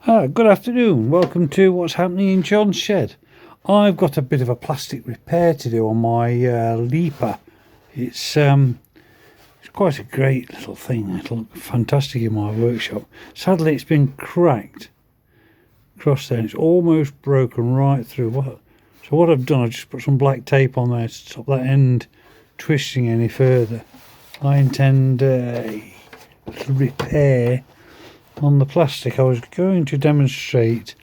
Good afternoon. Welcome to what's happening in John's shed. I've got a bit of a plastic repair to do on my Leaper. It's quite a great little thing. It'll look fantastic in my workshop. Sadly, it's been cracked across there. It's almost broken right through. So what I've done, I've just put some black tape on there to stop that end twisting any further. I intend a little repair on the plastic. I was going to demonstrate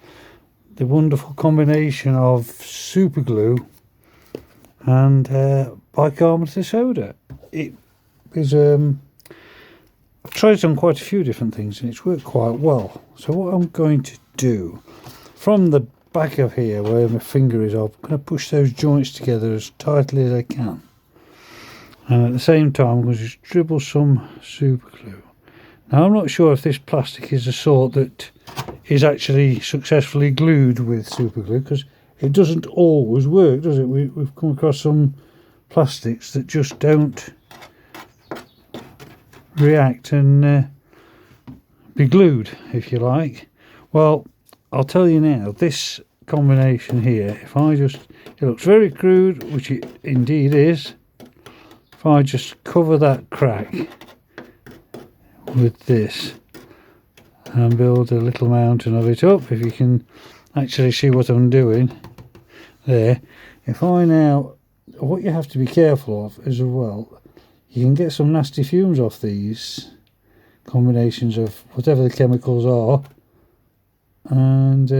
the wonderful combination of super glue and bicarbonate of soda. It is I've tried it on quite a few different things and it's worked quite well. So what I'm going to do, from the back of here where my finger is, I'm going to push those joints together as tightly as I can, and at the same time I'm going to just dribble some super glue. Now, I'm not sure if this plastic is the sort that is actually successfully glued with super glue, because it doesn't always work, does it? We've come across some plastics that just don't react and be glued, if you like. Well, I'll tell you now, this combination here, it looks very crude, which it indeed is. If I just cover that crack with this and build a little mountain of it up, if you can actually see what I'm doing there. If I now, what you have to be careful of as well, you can get some nasty fumes off these combinations of whatever the chemicals are, and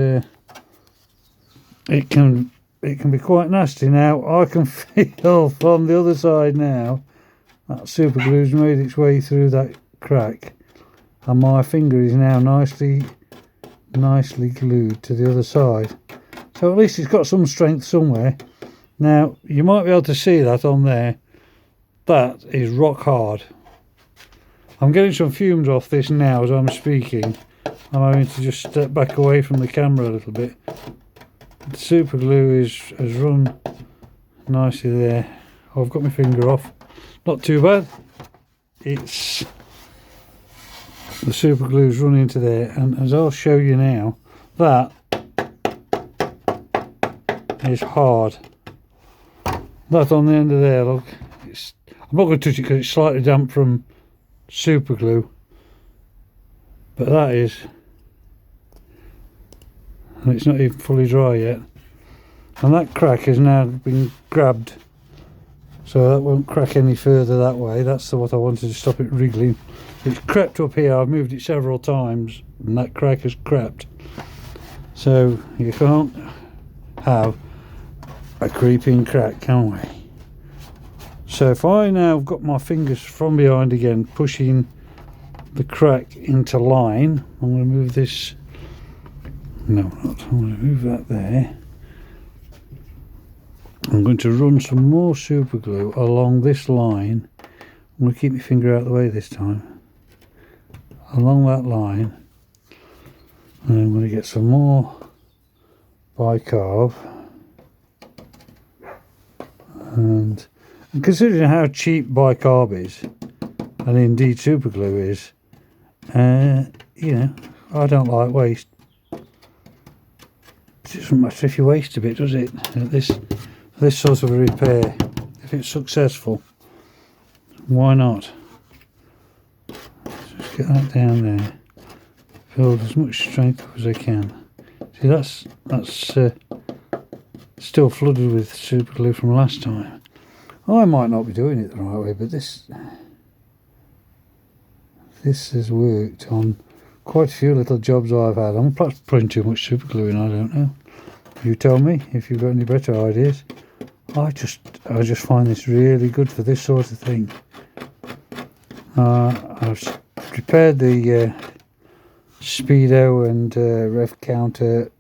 it can be quite nasty. Now I can feel from the other side now that super glue's made its way through that crack, and my finger is now nicely glued to the other side, so at least it's got some strength somewhere. Now you might be able to see that on there. That is rock hard. I'm getting some fumes off this now as I'm speaking. I'm having to just step back away from the camera a little bit. The super glue has run nicely there. Oh, I've got my finger off. Not too bad. It's the super glue's run into there, and as I'll show you now, that is hard. That on the end of there, look, I'm not going to touch it because it's slightly damp from super glue, but that is, and it's not even fully dry yet, and that crack has now been grabbed, so that won't crack any further that way. That's what I wanted to stop it wriggling. It's crept up here. I've moved it several times and that crack has crept, so you can't have a creeping crack, can we? So if I now got my fingers from behind again pushing the crack into line, I'm going to move this, no not, I'm going to move that there. I'm going to run some more super glue along this line. I'm going to keep my finger out of the way this time. Along that line, and I'm going to get some more bicarb, and considering how cheap bicarb is, and indeed super glue is, you know, I don't like waste. It doesn't matter if you waste a bit, does it? This sort of a repair, if it's successful, why not? Just get that down there, build as much strength up as I can. See, that's still flooded with super glue from last time. I might not be doing it the right way, but this has worked on quite a few little jobs I've had. I'm perhaps putting too much super glue in, I don't know. You tell me if you've got any better ideas. I just find this really good for this sort of thing. I've prepared the speedo and rev counter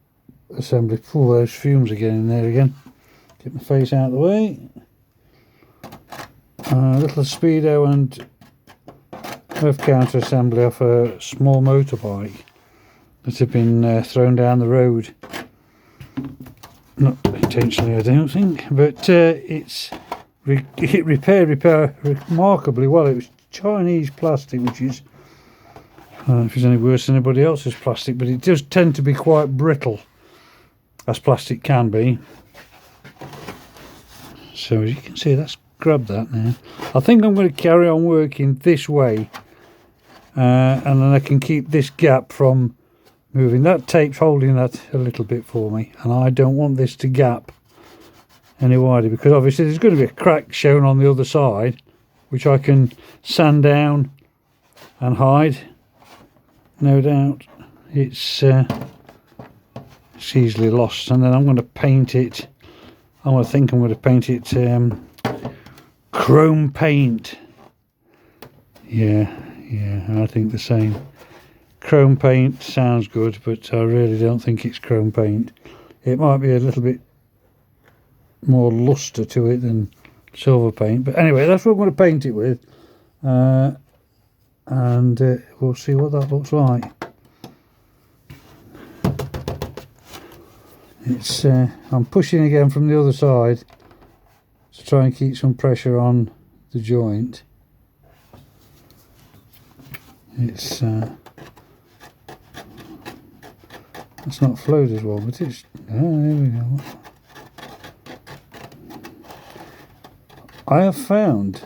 assembly. Pull those fumes again in there again. Get my face out of the way. Little speedo and rev counter assembly off a small motorbike that had been thrown down the road. Not intentionally, I don't think, but it repaired remarkably well. It was Chinese plastic, which is I don't know if it's any worse than anybody else's plastic, but it does tend to be quite brittle, as plastic can be. So as you can see, that's grabbed that now. I think I'm going to carry on working this way, and then I can keep this gap from moving. That tape's holding that a little bit for me, and I don't want this to gap any wider, because obviously there's going to be a crack shown on the other side, which I can sand down and hide. No doubt it's easily lost. And then I'm going to paint it. I'm going to paint it chrome paint. Yeah, I think the same. Chrome paint sounds good, but I really don't think it's chrome paint. It might be a little bit more luster to it than silver paint, but anyway, that's what I'm going to paint it with, and we'll see what that looks like. It's I'm pushing again from the other side to try and keep some pressure on the joint. It's not flowed as well, but it's there we go. I have found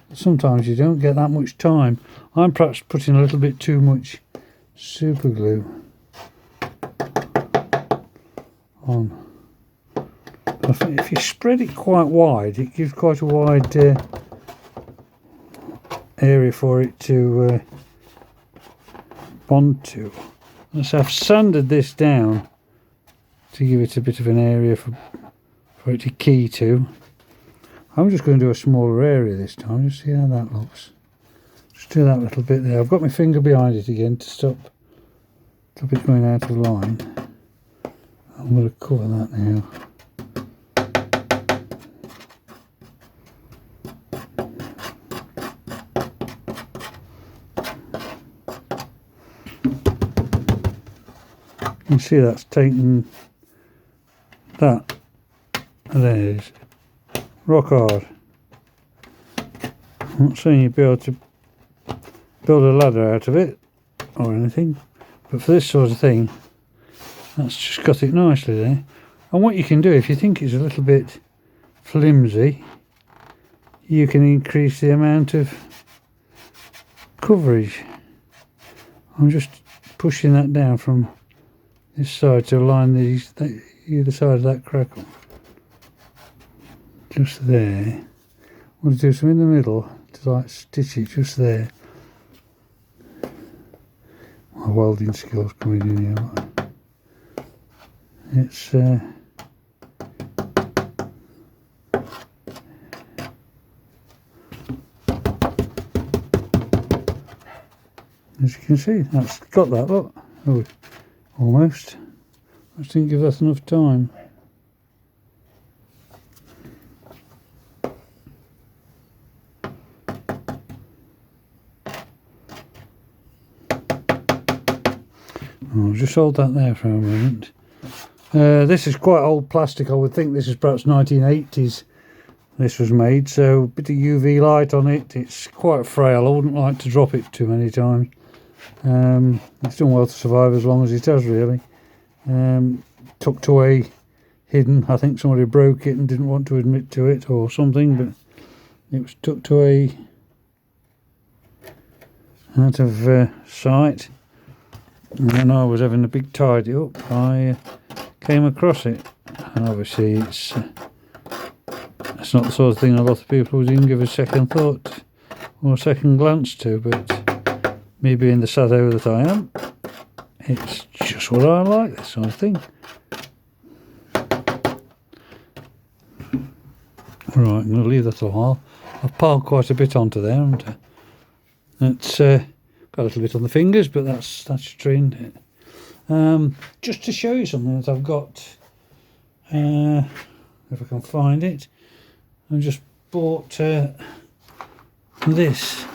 that sometimes you don't get that much time. I'm perhaps putting a little bit too much super glue on. If you spread it quite wide, it gives quite a wide area for it to bond to. So I've sanded this down to give it a bit of an area for it to key to. I'm just going to do a smaller area this time, just see how that looks. Just do that little bit there. I've got my finger behind it again to stop it going out of line. I'm going to cover that now. You can see that's taken that, and there it is. Rock hard. I'm not saying you'd be able to build a ladder out of it or anything, but for this sort of thing, that's just got it nicely there. And what you can do, if you think it's a little bit flimsy, you can increase the amount of coverage. I'm just pushing that down from this side to align either side of that crackle. Just there. I'm going to do some in the middle to like stitch it just there. My welding skills coming in here. It's as you can see, that's got that, look. Oh, almost. I just didn't give that enough time. I'll just hold that there for a moment. This is quite old plastic. I would think this is perhaps 1980s this was made, so a bit of UV light on it. It's quite frail. I wouldn't like to drop it too many times. It's done well to survive as long as it has, really. Tucked away, hidden. I think somebody broke it and didn't want to admit to it or something, but it was tucked away out of sight. And when I was having a big tidy up, I came across it, and obviously it's not the sort of thing a lot of people would even give a second thought or a second glance to, but me being the shadow that I am, it's just what I like, this sort of thing. Right, I'm going to leave that a while. I've piled quite a bit onto there, haven't I? It's got a little bit on the fingers, but that's trained. Just to show you something that I've got, if I can find it, I just bought this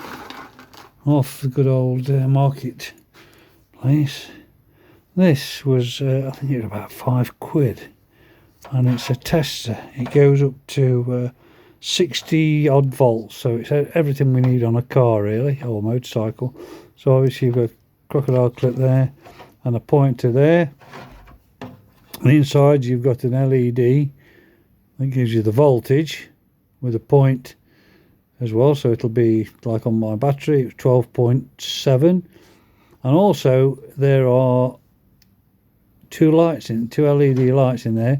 off the good old market place. This was, I think it was about £5, and it's a tester. It goes up to 60 odd volts, so it's everything we need on a car really, or motorcycle. So obviously you've got a crocodile clip there and a pointer there. And inside you've got an LED that gives you the voltage with a point as well. So it'll be like on my battery, it's 12.7. And also there are two LED lights in there.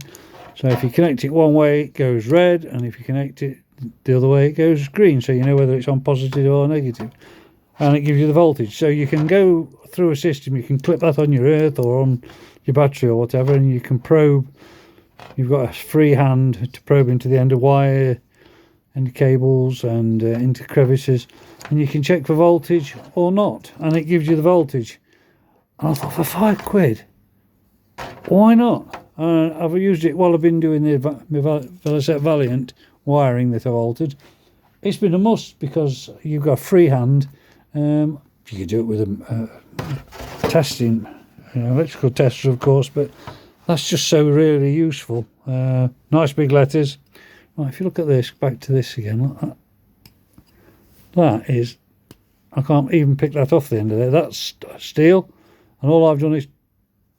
So if you connect it one way it goes red, and if you connect it the other way it goes green, so you know whether it's on positive or negative. And it gives you the voltage, so you can go through a system, you can clip that on your earth or on your battery or whatever, and you can probe. You've got a free hand to probe into the end of wire, into cables and into crevices, and you can check for voltage or not, and it gives you the voltage. And I thought, for £5, why not? I've used it while I've been doing the Velocette Valiant wiring that I've altered. It's been a must because you've got a free hand. You could do it with a testing, electrical tester, of course, but that's just so really useful. Nice big letters. Right, if you look at this, back to this again, look at that. That is, I can't even pick that off the end of there. That's steel, and all I've done is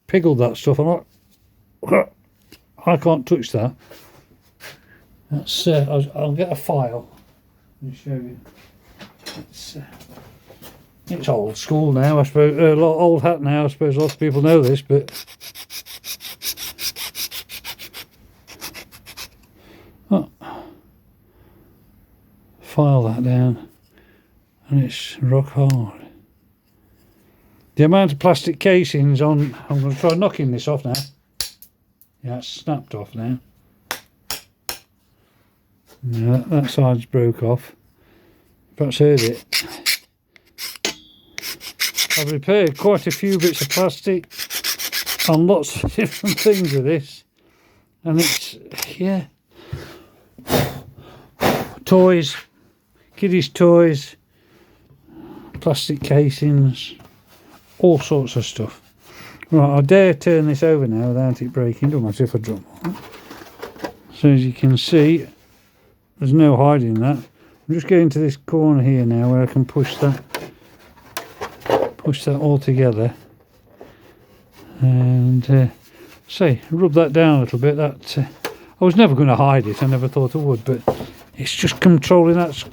pickled that stuff. I can't touch that. That's I'll get a file and show you. It's old school now, I suppose. Old hat now, I suppose. Lots of people know this, but file that down, and it's rock hard. The amount of plastic casings on, I'm going to try knocking this off now. Yeah, it's snapped off now. Yeah, that side's broke off. Perhaps heard it. I've repaired quite a few bits of plastic on lots of different things with this, and it's, yeah, toys, kiddies' toys, plastic casings, all sorts of stuff. Right, I dare turn this over now without it breaking. Don't matter if I drop it. So as you can see, there's no hiding that. I'm just getting to this corner here now where I can push that all together, and rub that down a little bit. That I was never going to hide it, I never thought I would, but it's just controlling that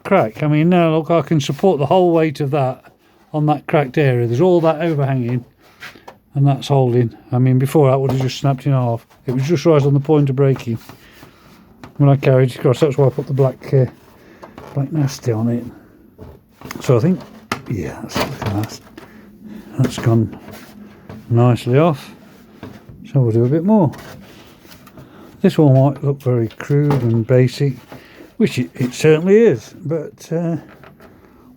crack. I mean, now look, I can support the whole weight of that on that cracked area. There's all that overhanging, and that's holding. I mean, before that would have just snapped in half. It was just right on the point of breaking when I carried it across. That's why I put the black nasty on it. So I think, yeah, that's gone nicely off. So we'll do a bit more. This one might look very crude and basic, which it certainly is, but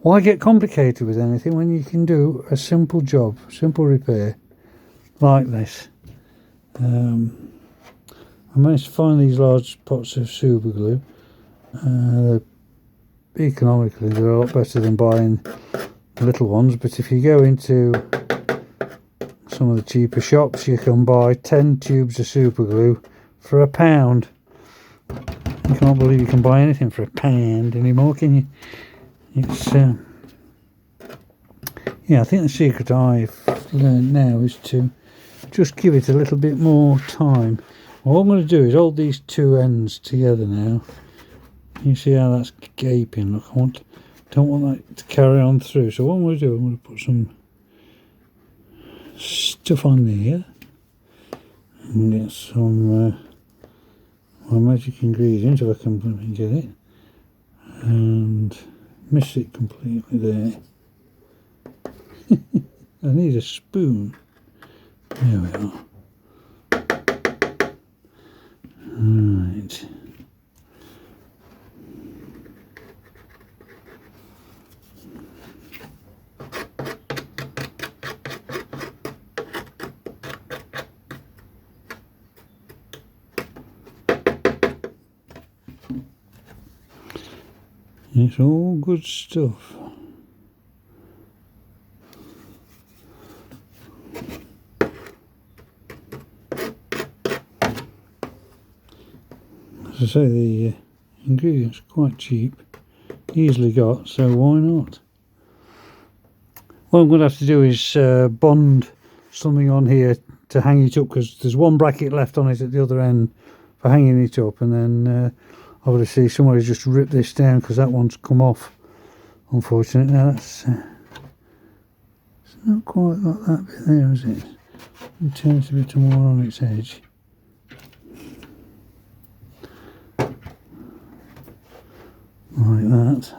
why get complicated with anything when you can do a simple job, simple repair like this? I managed to find these large pots of super glue. Economically, they're a lot better than buying the little ones, but if you go into some of the cheaper shops, you can buy 10 tubes of super glue for £1. You can't believe you can buy anything for £1 anymore, can you? It's yeah, I think the secret I've learned now is to just give it a little bit more time. What I'm going to do is hold these two ends together now. You see how that's gaping? Look, don't want that to carry on through. So what I'm going to do, I'm going to put some stuff on there and get some my magic ingredient, if I can get it, and mix it completely there. I need a spoon. There we are. Right. It's all good stuff. As I say, the ingredients are quite cheap, easily got, so why not? What I'm going to have to do is bond something on here to hang it up, because there's one bracket left on it at the other end for hanging it up, and then obviously somebody's just ripped this down because that one's come off, unfortunately. Now that's it's not quite got that bit there, is it? It turns a bit more on its edge. Like that.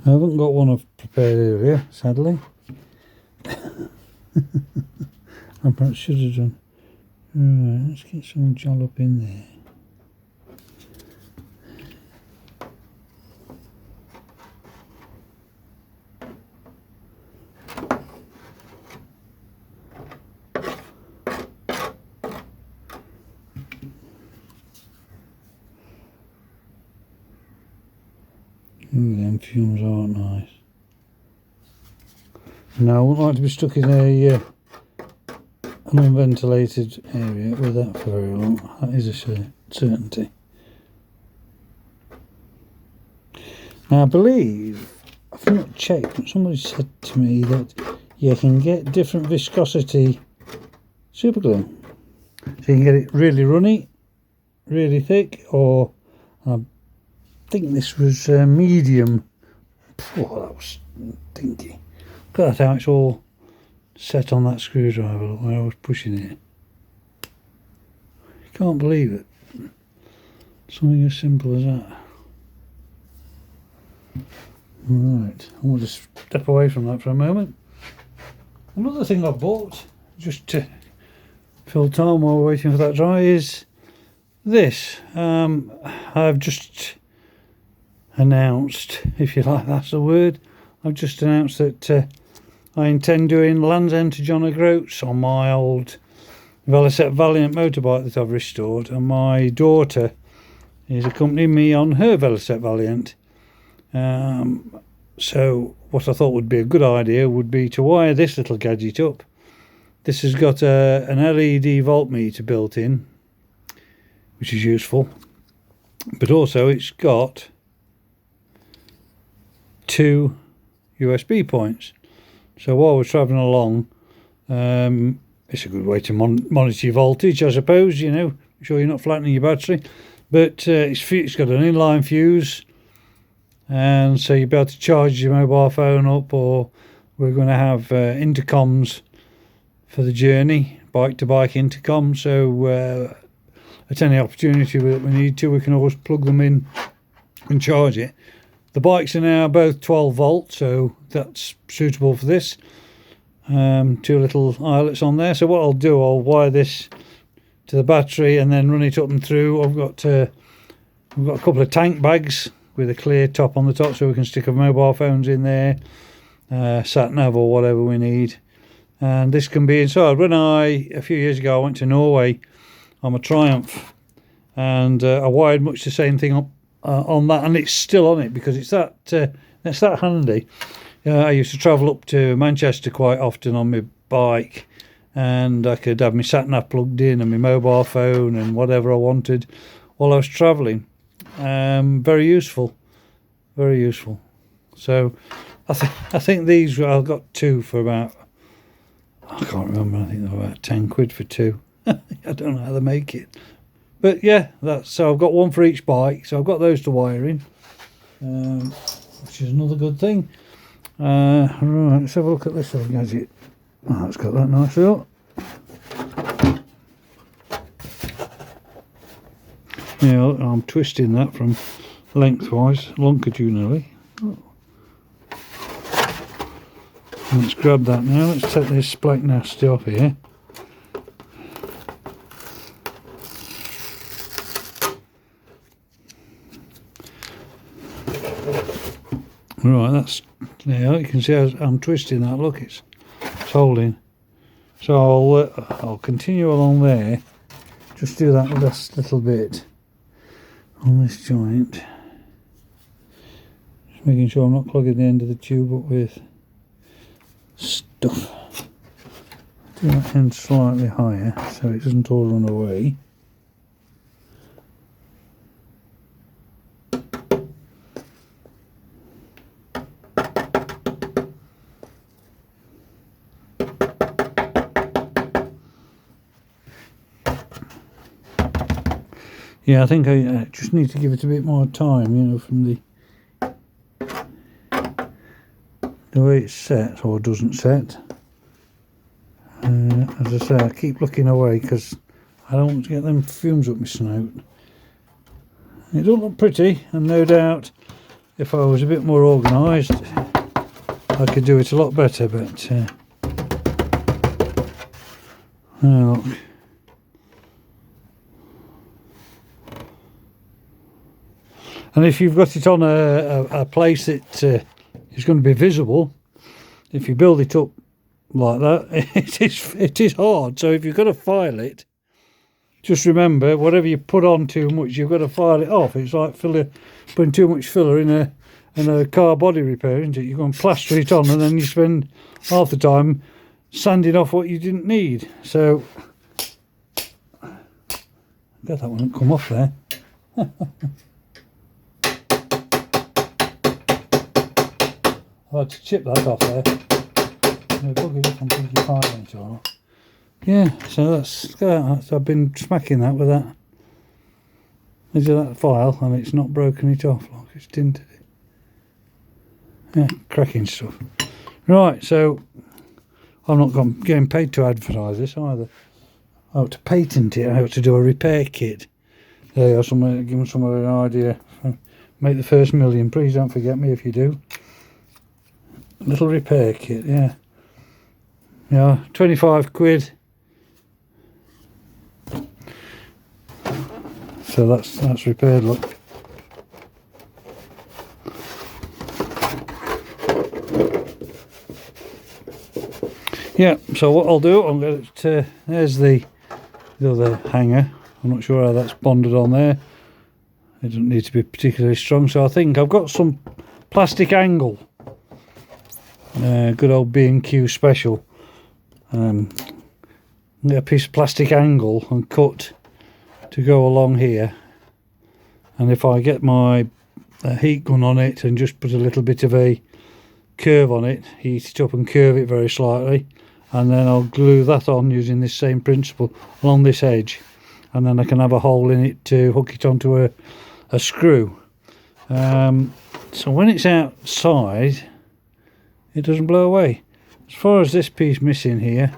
I haven't got one I've prepared earlier, sadly. I perhaps should have done. Right, let's get some jollop in there. Ooh, them fumes aren't nice. No, I wouldn't like to be stuck in a an unventilated area with that for very long. That is a certainty. Now I believe, I've not checked, but somebody said to me that you can get different viscosity super glue. So you can get it really runny, really thick, or I think this was medium. Oh, that was dinky. Look at that, how it's all set on that screwdriver, look, where I was pushing it. You can't believe it. Something as simple as that. Right, I want to step away from that for a moment. Another thing I bought, just to fill time while we're waiting for that dry, is this. I've just announced, if you like that's the word, I've just announced that I intend doing Land's End to John O'Groats on my old Velocette Valiant motorbike that I've restored, and my daughter is accompanying me on her Velocette Valiant. So what I thought would be a good idea would be to wire this little gadget up. This has got an LED voltmeter built in, which is useful, but also it's got 2 USB points. So while we're travelling along, it's a good way to monitor your voltage, I suppose, you know, make sure you're not flattening your battery. But it's got an inline fuse, and so you'll be able to charge your mobile phone up, or we're going to have intercoms for the journey, bike-to-bike intercom, so at any opportunity that we need to, we can always plug them in and charge it. The bikes are now both 12 volt, so that's suitable for this. 2 little eyelets on there. So what I'll do, I'll wire this to the battery and then run it up and through. I've got a couple of tank bags with a clear top on the top, so we can stick our mobile phones in there, sat nav or whatever we need. And this can be inside. When a few years ago, I went to Norway on my Triumph, and I wired much the same thing up on that, and it's still on it because it's that handy. I used to travel up to Manchester quite often on my bike, and I could have my sat nav plugged in and my mobile phone and whatever I wanted while I was travelling. Very useful, very useful. So I think these, I've got 2 for about, I can't remember, I think they're about 10 quid for 2. I don't know how they make it. But yeah, so I've got 1 for each bike, so I've got those to wire in, which is another good thing. Right, let's have a look at this little gadget. Oh, it's got that nice up. Yeah, I'm twisting that from lengthwise, longitudinally. Oh. Let's grab that now. Let's take this splake nasty off here. Right, that's, yeah, you can see I'm twisting that, look, it's holding. So I'll continue along there, just do that last little bit on this joint. Just making sure I'm not clogging the end of the tube up with stuff. Do that end slightly higher so it doesn't all run away. Yeah, I think I just need to give it a bit more time, you know, from the way it's set or doesn't set. As I say, I keep looking away because I don't want to get them fumes up my snout. It doesn't look pretty, and no doubt if I was a bit more organised I could do it a lot better, but look. And if you've got it on a place that is going to be visible, if you build it up like that, it is hard. So if you've got to file it, just remember, whatever you put on too much, you've got to file it off. It's like putting too much filler in a car body repair, isn't it? You go and plaster it on, and then you spend half the time sanding off what you didn't need. So, bet that won't come off there. I had to chip that off there. Bug it up and think you find it all. Yeah, so that's I've been smacking that with that. Is that file, and it's not broken it off. Like it's tinted it. Yeah, cracking stuff. Right, so I'm not getting paid to advertise this either. I have to patent it. I have to do a repair kit. There you are. Give them someone an idea. Make the first million. Please don't forget me if you do. Little repair kit, yeah. Yeah, 25 quid. So that's repaired, look. Yeah, so what I'll do, I'm going to, there's the other hanger. I'm not sure how that's bonded on there. It doesn't need to be particularly strong, so I think I've got some plastic angle. Good old B&Q special. Get a piece of plastic angle and cut to go along here, and if I get my heat gun on it and just put a little bit of a curve on it, heat it up and curve it very slightly, and then I'll glue that on using this same principle along this edge, and then I can have a hole in it to hook it onto a screw. So when it's outside it doesn't blow away. As far as this piece missing here,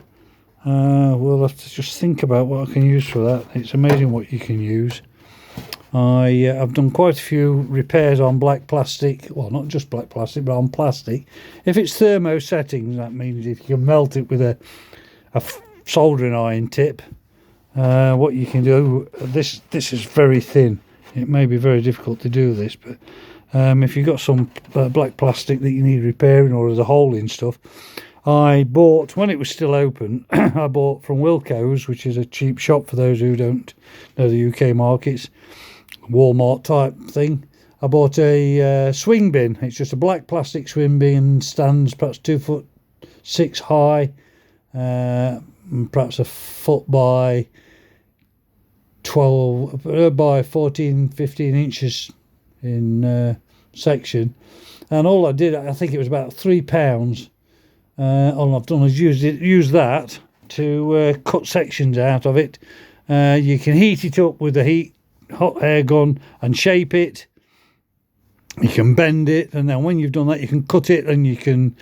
we'll have to just think about what I can use for that. It's amazing what you can use. I've done quite a few repairs on black plastic, well, not just black plastic, but on plastic. If it's thermo settings, that means if you can melt it with a soldering iron tip, what you can do, this is very thin. It may be very difficult to do this, but if you've got some black plastic that you need repairing, or there's a hole in stuff, I bought, when it was still open, I bought from Wilko's, which is a cheap shop for those who don't know the UK markets, Walmart type thing. I bought a swing bin. It's just a black plastic swing bin, stands perhaps 2'6" high, perhaps a foot by 12 by 14-15 inches in section, and all I did, I think it was about £3. All I've done is use that to cut sections out of it. You can heat it up with a hot air gun and shape it. You can bend it, and then when you've done that, you can cut it and you can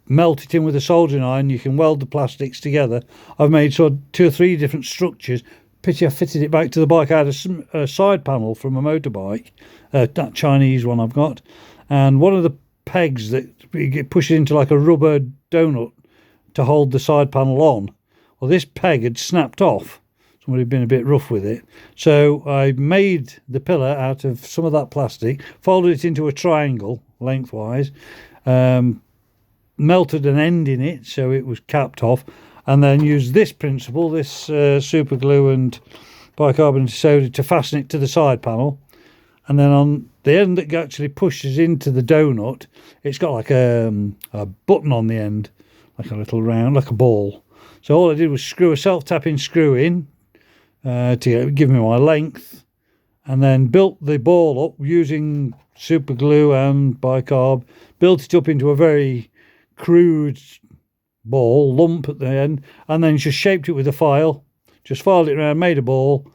melt it in with a soldering iron. You can weld the plastics together. I've made sort of 2 or 3 different structures. Pity I fitted it back to the bike. I had a side panel from a motorbike, that Chinese one I've got, and one of the pegs that you get pushed into like a rubber donut to hold the side panel on, well, this peg had snapped off. Somebody had been a bit rough with it, so I made the pillar out of some of that plastic, folded it into a triangle lengthwise, melted an end in it so it was capped off, and then used this principle, this super glue and bicarbonate of soda, to fasten it to the side panel. And then on the end that actually pushes into the donut, it's got like a button on the end, like a little round, like a ball. So all I did was screw a self-tapping screw in to give me my length, and then built the ball up using super glue and bicarb, built it up into a very crude lump at the end, and then just shaped it with a file, just filed it around, made a ball,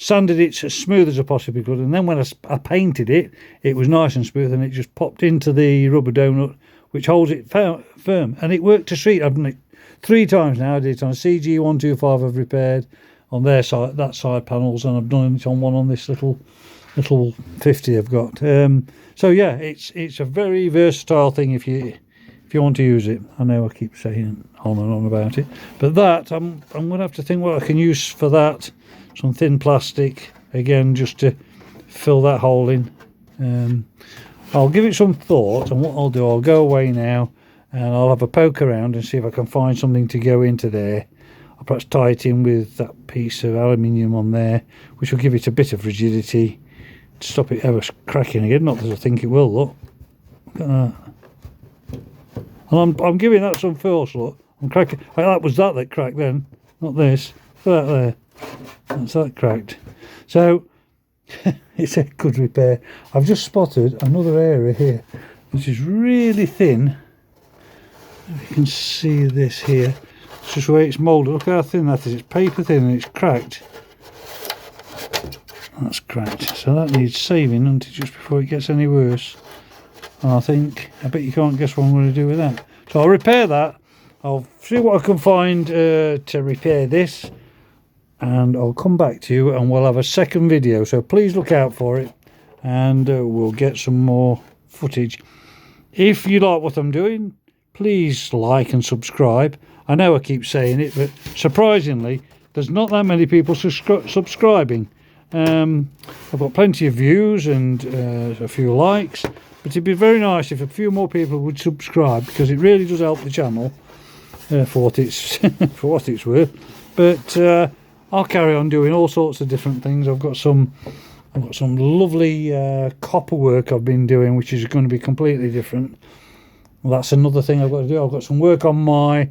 sanded it as smooth as I possibly could, and then when I painted it, it was nice and smooth, and it just popped into the rubber donut, which holds it firm, and it worked to treat. I've done it 3 times now. I did it on a CG125 I've repaired on their side, that side panels, and I've done it on one on this little 50 I've got. So yeah, it's a very versatile thing if you want to use it. I know I keep saying on and on about it, but that I'm gonna have to think what I can use for that. Some thin plastic again, just to fill that hole in. I'll give it some thought, and what I'll do, I'll go away now and I'll have a poke around and see if I can find something to go into there. I'll perhaps tie it in with that piece of aluminium on there, which will give it a bit of rigidity to stop it ever cracking again. Not that I think it will. Look at that. And I'm giving that some force. Look, I'm cracking. That was that cracked then, not this. Look at that there. That's that cracked. So it's a good repair. I've just spotted another area here which is really thin. If you can see this here, it's just where it's moulded. Look how thin that is. It's paper thin and it's cracked. That's cracked. So that needs saving, doesn't it, just before it gets any worse. And I bet you can't guess what I'm going to do with that. So I'll repair that. I'll see what I can find to repair this, and I'll come back to you and we'll have a second video, so please look out for it, and we'll get some more footage. If you like what I'm doing, please like and subscribe. I know I keep saying it, but surprisingly there's not that many people subscribing. I've got plenty of views and a few likes, but it'd be very nice if a few more people would subscribe, because it really does help the channel for what it's for what it's worth. But I'll carry on doing all sorts of different things. I've got some lovely copper work I've been doing, which is going to be completely different. Well, that's another thing I've got to do. I've got some work on my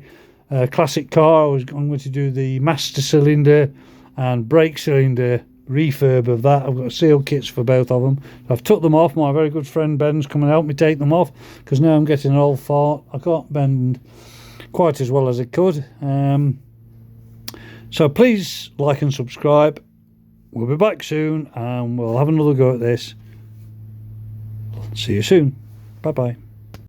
classic car. I'm going to do the master cylinder and brake cylinder refurb of that. I've got seal kits for both of them. I've took them off. My very good friend Ben's come and help me take them off, because now I'm getting an old fart. I can't bend quite as well as I could. So please like and subscribe. We'll be back soon and we'll have another go at this. See you soon. Bye bye.